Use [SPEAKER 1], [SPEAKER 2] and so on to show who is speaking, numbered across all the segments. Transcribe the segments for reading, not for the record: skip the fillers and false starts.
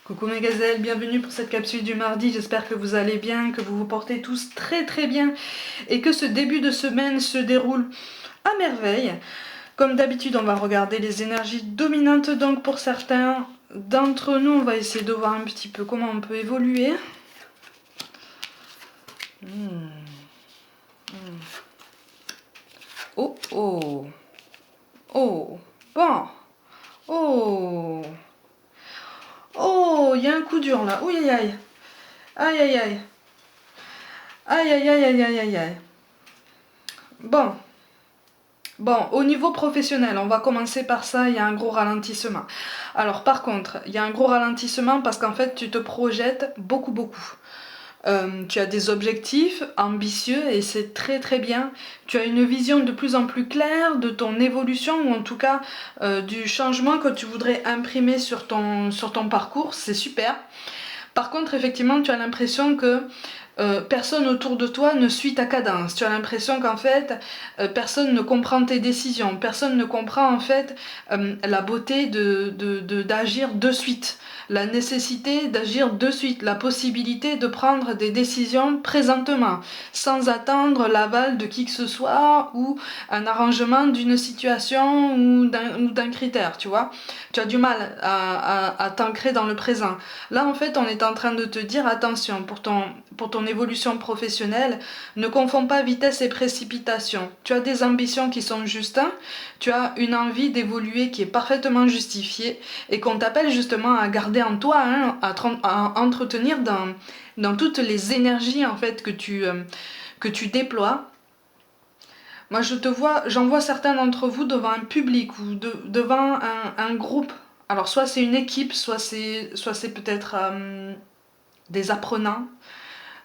[SPEAKER 1] Coucou mes gazelles, bienvenue pour cette capsule du mardi, j'espère que vous allez bien, que vous vous portez tous très très bien et que ce début de semaine se déroule à merveille. Comme d'habitude, on va regarder les énergies dominantes, donc pour certains d'entre nous, on va essayer de voir un petit peu comment on peut évoluer. Oh oh oh, bon, oh oh, il y a un coup dur là, ouh aïe aïe aïe aïe aïe aïe aïe aïe aïe aïe aïe aïe. Bon. Bon, au niveau professionnel, on va commencer par ça, il y a un gros ralentissement. Alors par contre, il y a un gros ralentissement parce qu'en fait, tu te projettes beaucoup. Tu as des objectifs ambitieux et c'est très très bien. Tu as une vision de plus en plus claire de ton évolution ou en tout cas du changement que tu voudrais imprimer sur ton parcours, c'est super. Par contre, effectivement, tu as l'impression que personne autour de toi ne suit ta cadence. Tu as l'impression qu'en fait, personne ne comprend tes décisions. Personne ne comprend en fait la beauté d'agir de suite. La nécessité d'agir de suite. La possibilité de prendre des décisions présentement. Sans attendre l'aval de qui que ce soit ou un arrangement d'une situation ou d'un critère, tu vois. Tu as du mal à t'ancrer dans le présent. Là, en fait, on est en train de te dire attention, pour ton évolution professionnelle, ne confonds pas vitesse et précipitation. Tu as des ambitions qui sont justes, hein, tu as une envie d'évoluer qui est parfaitement justifiée et qu'on t'appelle justement à garder en toi, hein, à entretenir dans toutes les énergies en fait que tu déploies. Moi, j'en vois certains d'entre vous devant un public ou devant un groupe. Alors, soit c'est une équipe, soit c'est peut-être des apprenants.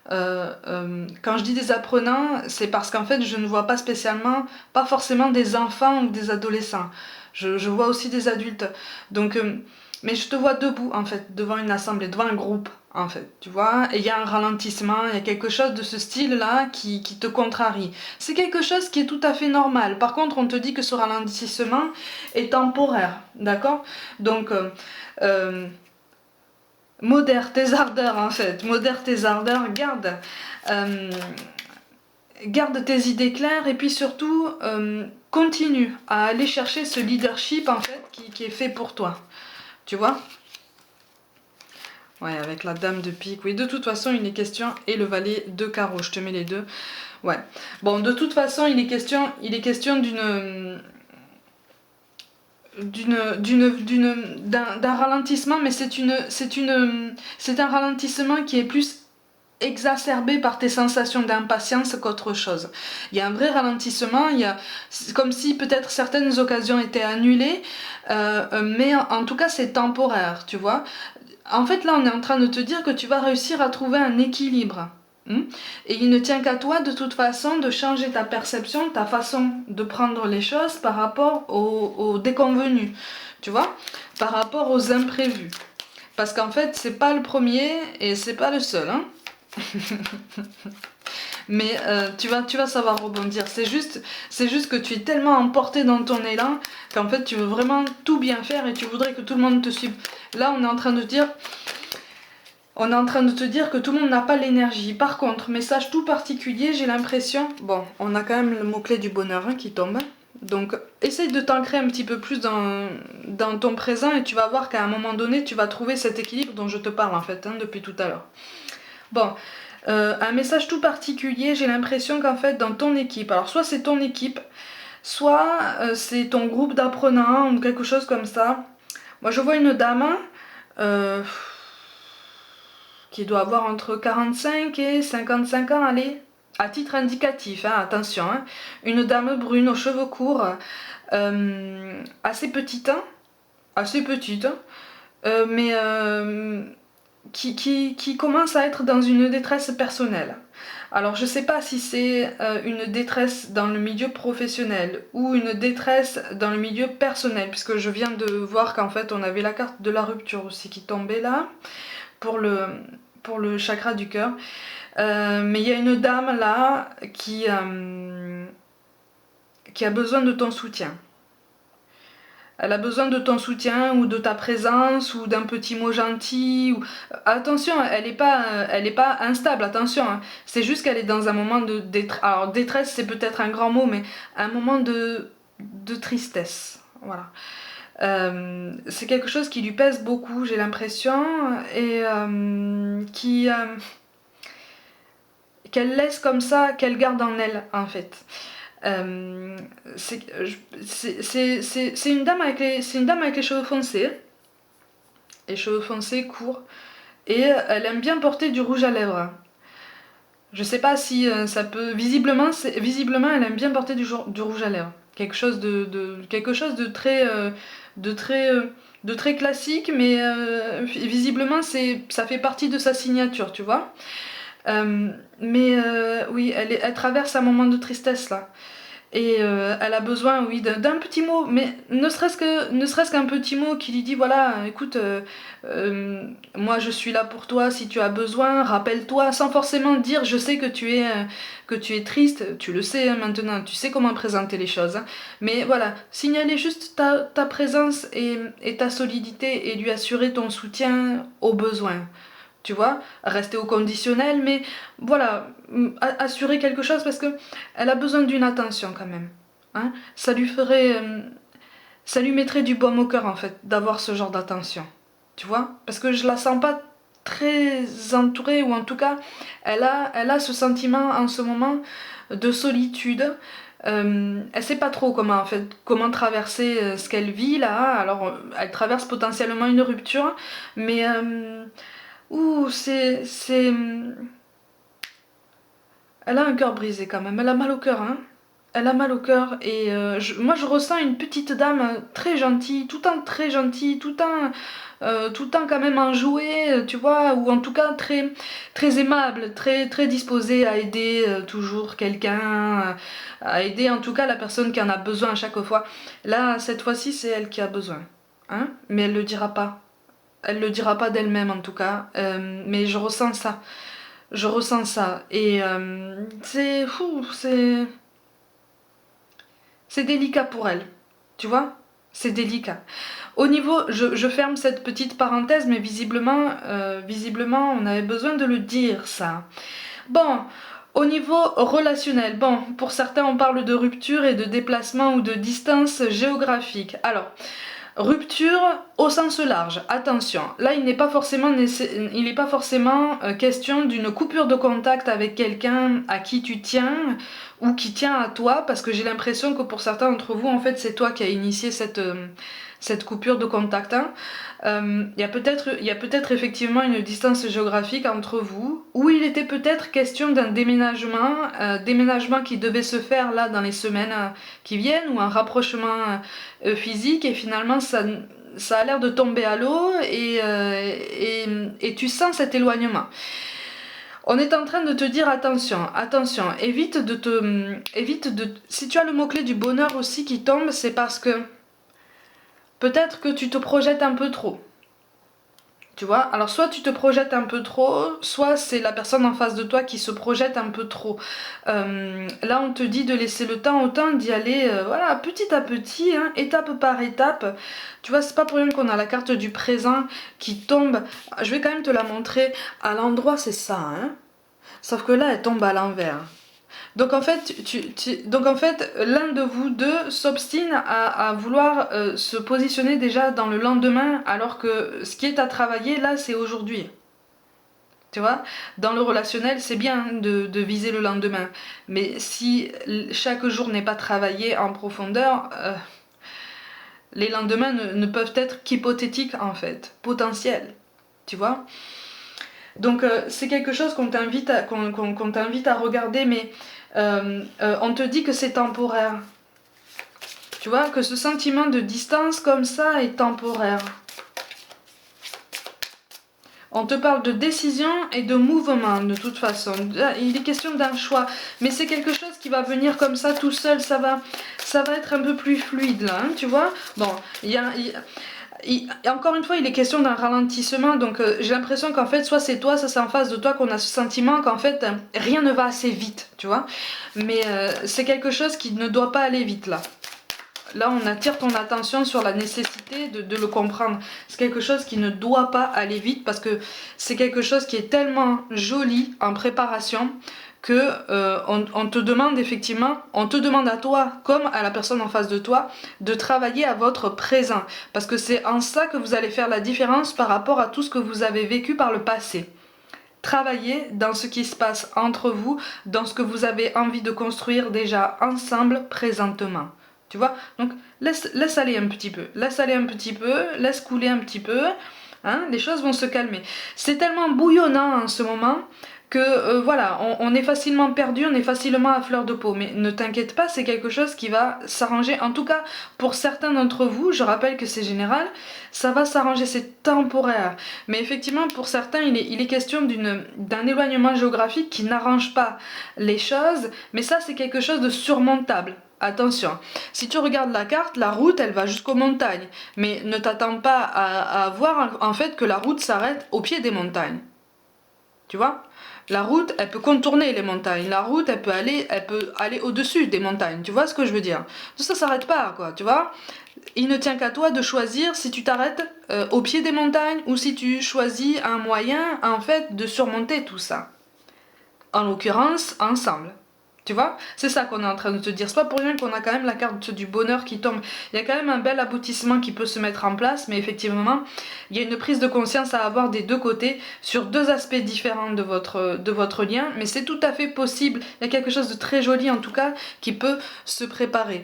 [SPEAKER 1] Quand je dis des apprenants, c'est parce qu'en fait, je ne vois pas spécialement, pas forcément des enfants ou des adolescents. Je vois aussi des adultes. Donc, mais je te vois debout, en fait, devant une assemblée, devant un groupe, en fait, tu vois. Et il y a un ralentissement, il y a quelque chose de ce style-là qui te contrarie. C'est quelque chose qui est tout à fait normal. Par contre, on te dit que ce ralentissement est temporaire, d'accord. Donc, modère tes ardeurs en fait, modère tes ardeurs, euh, garde tes idées claires et puis surtout continue à aller chercher ce leadership en fait qui est fait pour toi, tu vois. Ouais, avec la dame de pique, oui, de toute façon il est question, et le valet de carreau, je te mets les deux. Ouais, bon, de toute façon il est question d'un ralentissement, mais c'est un ralentissement qui est plus exacerbé par tes sensations d'impatience qu'autre chose. Il y a un vrai ralentissement, c'est comme si peut-être certaines occasions étaient annulées, mais en tout cas c'est temporaire, tu vois. En fait là on est en train de te dire que tu vas réussir à trouver un équilibre. Et il ne tient qu'à toi de toute façon de changer ta perception, ta façon de prendre les choses par rapport aux déconvenus, tu vois, par rapport aux imprévus. Parce qu'en fait c'est pas le premier et c'est pas le seul, hein. Mais tu vas savoir rebondir. C'est juste que tu es tellement emporté dans ton élan qu'en fait tu veux vraiment tout bien faire et tu voudrais que tout le monde te suive. Là on est en train de te dire que tout le monde n'a pas l'énergie. Par contre, message tout particulier, j'ai l'impression... Bon, on a quand même le mot-clé du bonheur hein, qui tombe. Donc, essaye de t'ancrer un petit peu plus dans ton présent et tu vas voir qu'à un moment donné, tu vas trouver cet équilibre dont je te parle en fait, hein, depuis tout à l'heure. Bon, un message tout particulier, j'ai l'impression qu'en fait, dans ton équipe, alors soit c'est ton équipe, soit c'est ton groupe d'apprenants ou quelque chose comme ça. Moi, je vois une dame... Euh, qui doit avoir entre 45 et 55 ans, allez, à titre indicatif, hein, attention, hein, une dame brune aux cheveux courts, assez petite, hein, mais qui commence à être dans une détresse personnelle. Alors je sais pas si c'est une détresse dans le milieu professionnel ou une détresse dans le milieu personnel, puisque je viens de voir qu'en fait on avait la carte de la rupture aussi qui tombait là, pour le chakra du cœur. Mais il y a une dame là qui a besoin de ton soutien. Elle a besoin de ton soutien ou de ta présence ou d'un petit mot gentil. Ou... Attention, elle est pas instable, attention. Hein. C'est juste qu'elle est dans un moment de détresse. Alors détresse c'est peut-être un grand mot, mais un moment de tristesse. Voilà. C'est quelque chose qui lui pèse beaucoup, j'ai l'impression, et qu'elle laisse comme ça, qu'elle garde en elle en fait. C'est une dame avec les cheveux foncés, courts, et elle aime bien porter du rouge à lèvres. Je sais pas si ça peut... Visiblement, elle aime bien porter du rouge à lèvres. Quelque chose de très... de très classique, mais visiblement ça fait partie de sa signature, tu vois. Oui, elle traverse un moment de tristesse là. Et elle a besoin, oui, d'un petit mot, mais ne serait-ce qu'un petit mot qui lui dit, voilà, écoute, moi je suis là pour toi si tu as besoin, rappelle-toi, sans forcément dire, je sais que tu es triste, tu le sais hein, maintenant, tu sais comment présenter les choses, hein, mais voilà, signaler juste ta présence et ta solidité et lui assurer ton soutien aux besoins. Tu vois, rester au conditionnel, mais voilà, assurer quelque chose parce que elle a besoin d'une attention quand même. Hein, ça lui mettrait du baume au cœur en fait d'avoir ce genre d'attention. Tu vois, parce que je la sens pas très entourée ou en tout cas, elle a ce sentiment en ce moment de solitude. Elle sait pas trop comment traverser ce qu'elle vit là. Alors, elle traverse potentiellement une rupture, mais ouh, elle a un cœur brisé quand même, elle a mal au cœur, hein. Elle a mal au cœur et moi je ressens une petite dame très gentille, tout le temps très gentille, tout le temps quand même enjouée, tu vois, ou en tout cas très, très aimable, très, très disposée à aider toujours quelqu'un, à aider en tout cas la personne qui en a besoin à chaque fois. Là, cette fois-ci, c'est elle qui a besoin, hein, mais elle le dira pas. Elle le dira pas d'elle-même en tout cas, mais je ressens ça. Je ressens ça. Et c'est délicat pour elle. Tu vois? C'est délicat. Au niveau, je ferme cette petite parenthèse, mais visiblement, on avait besoin de le dire, ça. Bon, au niveau relationnel, bon, pour certains, on parle de rupture et de déplacement ou de distance géographique. Alors, rupture au sens large, attention, là il n'est pas forcément, question d'une coupure de contact avec quelqu'un à qui tu tiens ou qui tient à toi, parce que j'ai l'impression que pour certains d'entre vous, en fait, c'est toi qui as initié cette coupure de contact. Hein. Il y a peut-être effectivement une distance géographique entre vous, où il était peut-être question d'un déménagement qui devait se faire là dans les semaines qui viennent, ou un rapprochement physique, et finalement ça a l'air de tomber à l'eau et tu sens cet éloignement. On est en train de te dire attention, évite si tu as le mot-clé du bonheur aussi qui tombe, c'est parce que peut-être que tu te projettes un peu trop. Tu vois, alors soit tu te projettes un peu trop, soit c'est la personne en face de toi qui se projette un peu trop. Là, on te dit de laisser le temps au temps d'y aller, voilà, petit à petit, hein, étape par étape. Tu vois, c'est pas pour rien qu'on a la carte du présent qui tombe. Je vais quand même te la montrer. À l'endroit, c'est ça, hein. Sauf que là, elle tombe à l'envers. Donc en fait, l'un de vous deux s'obstine à vouloir se positionner déjà dans le lendemain, alors que ce qui est à travailler là, c'est aujourd'hui. Tu vois, dans le relationnel, c'est bien de viser le lendemain, mais si chaque jour n'est pas travaillé en profondeur, les lendemains ne peuvent être qu'hypothétiques en fait, potentiels. Tu vois. Donc c'est quelque chose qu'on t'invite à regarder, mais on te dit que c'est temporaire. Tu vois, que ce sentiment de distance comme ça est temporaire. On te parle de décision et de mouvement de toute façon. Il est question d'un choix, mais c'est quelque chose qui va venir comme ça tout seul. Ça va être un peu plus fluide là, hein, tu vois. Bon, et encore une fois, il est question d'un ralentissement, donc j'ai l'impression qu'en fait, soit c'est toi, soit c'est en face de toi qu'on a ce sentiment qu'en fait, rien ne va assez vite, tu vois. Mais c'est quelque chose qui ne doit pas aller vite là. là on attire ton attention sur la nécessité de le comprendre. C'est quelque chose qui ne doit pas aller vite parce que c'est quelque chose qui est tellement joli en préparation que on te demande effectivement, on te demande à toi comme à la personne en face de toi de travailler à votre présent parce que c'est en ça que vous allez faire la différence par rapport à tout ce que vous avez vécu par le passé. Travaillez dans ce qui se passe entre vous, dans ce que vous avez envie de construire déjà ensemble présentement. Tu vois? Donc laisse aller un petit peu, laisse aller un petit peu, laisse couler un petit peu, hein, les choses vont se calmer. C'est tellement bouillonnant en ce moment que voilà, on est facilement perdu, on est facilement à fleur de peau. Mais ne t'inquiète pas, c'est quelque chose qui va s'arranger. En tout cas, pour certains d'entre vous, je rappelle que c'est général, ça va s'arranger, c'est temporaire. Mais effectivement, pour certains, il est question d'un éloignement géographique qui n'arrange pas les choses. Mais ça, c'est quelque chose de surmontable. Attention, si tu regardes la carte, la route, elle va jusqu'aux montagnes. Mais ne t'attends pas à voir en fait que la route s'arrête au pied des montagnes. Tu vois? La route, elle peut contourner les montagnes. La route, elle peut aller au-dessus des montagnes. Tu vois ce que je veux dire? Ça s'arrête pas, quoi, tu vois? Il ne tient qu'à toi de choisir si tu t'arrêtes au pied des montagnes ou si tu choisis un moyen, en fait, de surmonter tout ça. En l'occurrence, ensemble. Tu vois? C'est ça qu'on est en train de te dire. C'est pas pour rien qu'on a quand même la carte du bonheur qui tombe. Il y a quand même un bel aboutissement qui peut se mettre en place, mais effectivement, il y a une prise de conscience à avoir des deux côtés sur deux aspects différents de votre lien, mais c'est tout à fait possible. Il y a quelque chose de très joli en tout cas qui peut se préparer.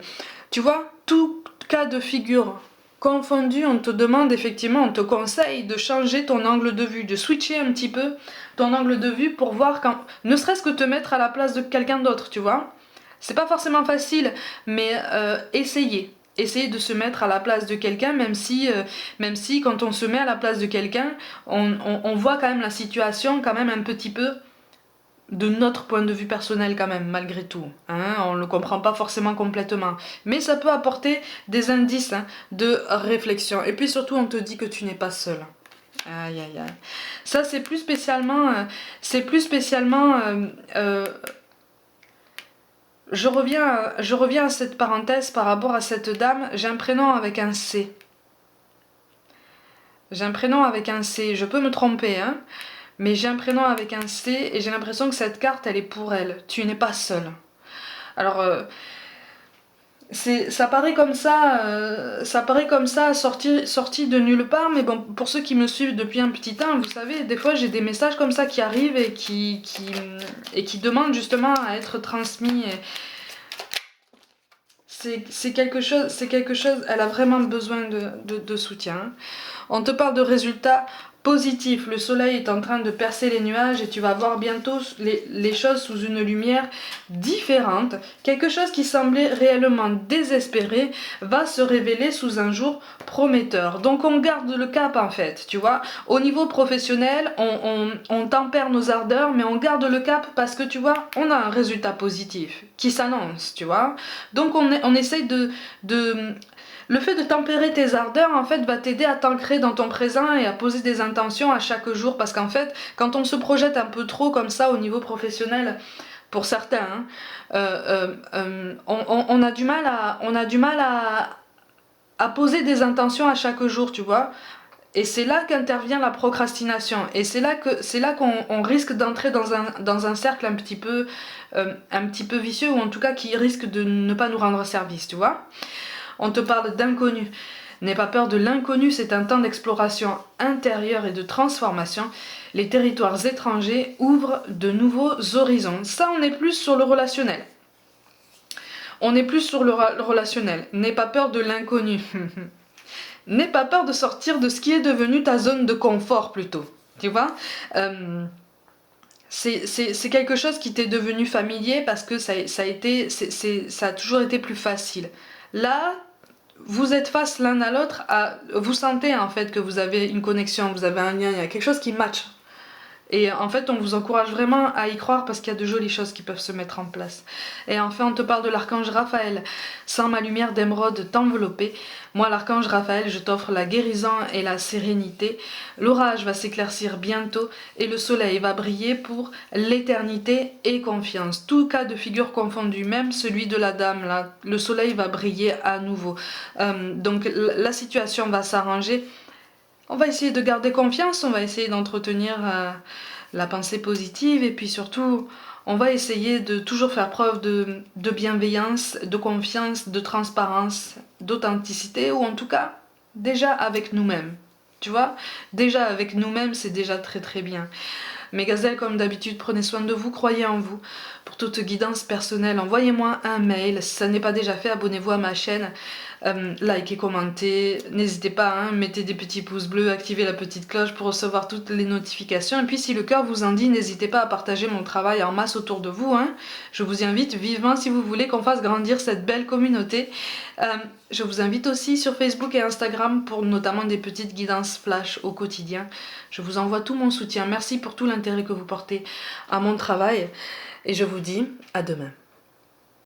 [SPEAKER 1] Tu vois, tout cas de figure confondu, on te demande effectivement, on te conseille de changer ton angle de vue, de switcher un petit peu ton angle de vue pour voir quand, ne serait-ce que te mettre à la place de quelqu'un d'autre, tu vois. C'est pas forcément facile, mais essayez. Essayez de se mettre à la place de quelqu'un, même si quand on se met à la place de quelqu'un, on voit quand même la situation quand même un petit peu de notre point de vue personnel quand même, malgré tout. Hein, on ne le comprend pas forcément complètement. Mais ça peut apporter des indices de réflexion. Et puis surtout, on te dit que tu n'es pas seul. Aïe aïe aïe. Ça c'est plus spécialement... je reviens à cette parenthèse par rapport à cette dame. J'ai un prénom avec un C. J'ai un prénom avec un C. Je peux me tromper, hein. Mais j'ai un prénom avec un C et j'ai l'impression que cette carte, elle est pour elle. Tu n'es pas seule. Alors, ça paraît comme ça, sorti de nulle part, mais bon, pour ceux qui me suivent depuis un petit temps, vous savez, des fois j'ai des messages comme ça qui arrivent et qui demandent justement à être transmis. C'est quelque chose, elle a vraiment besoin de soutien. On te parle de résultats positifs. Le soleil est en train de percer les nuages et tu vas voir bientôt les choses sous une lumière différente. Quelque chose qui semblait réellement désespéré va se révéler sous un jour prometteur. Donc on garde le cap en fait, tu vois. Au niveau professionnel, on tempère nos ardeurs, mais on garde le cap parce que tu vois, on a un résultat positif qui s'annonce, tu vois. Donc on essaye de le fait de tempérer tes ardeurs, en fait, va t'aider à t'ancrer dans ton présent et à poser des intentions à chaque jour. Parce qu'en fait, quand on se projette un peu trop comme ça au niveau professionnel, pour certains, on a du mal à poser des intentions à chaque jour, tu vois. Et c'est là qu'intervient la procrastination. Et c'est là qu'on risque d'entrer dans un cercle un petit peu vicieux, ou en tout cas qui risque de ne pas nous rendre service, tu vois. On te parle d'inconnu. N'aie pas peur de l'inconnu, c'est un temps d'exploration intérieure et de transformation. Les territoires étrangers ouvrent de nouveaux horizons. Ça, on est plus sur le relationnel. N'aie pas peur de l'inconnu. N'aie pas peur de sortir de ce qui est devenu ta zone de confort plutôt. Tu vois c'est quelque chose qui t'est devenu familier parce que ça a toujours été plus facile. Là, vous êtes face l'un à l'autre, vous sentez en fait que vous avez une connexion, vous avez un lien, il y a quelque chose qui match. Et en fait, on vous encourage vraiment à y croire parce qu'il y a de jolies choses qui peuvent se mettre en place. Et enfin, on te parle de l'archange Raphaël. Sans ma lumière d'émeraude t'envelopper, moi l'archange Raphaël, je t'offre la guérison et la sérénité. L'orage va s'éclaircir bientôt et le soleil va briller pour l'éternité et confiance. Tout cas de figure confondu, même celui de la dame, là, le soleil va briller à nouveau. Donc la situation va s'arranger. On va essayer de garder confiance, on va essayer d'entretenir la pensée positive et puis surtout, on va essayer de toujours faire preuve de bienveillance, de confiance, de transparence, d'authenticité ou en tout cas déjà avec nous-mêmes. Tu vois, déjà avec nous-mêmes, c'est déjà très très bien. Mes gazelles, comme d'habitude, prenez soin de vous, croyez en vous. Pour toute guidance personnelle, envoyez-moi un mail. Si ça n'est pas déjà fait, abonnez-vous à ma chaîne. Likez, commentez. N'hésitez pas, hein, mettez des petits pouces bleus, activez la petite cloche pour recevoir toutes les notifications. Et puis si le cœur vous en dit, n'hésitez pas à partager mon travail en masse autour de vous. Hein. Je vous invite vivement si vous voulez qu'on fasse grandir cette belle communauté. Je vous invite aussi sur Facebook et Instagram pour notamment des petites guidances flash au quotidien. Je vous envoie tout mon soutien. Merci pour tout l'intérêt que vous portez à mon travail et je vous dis à demain.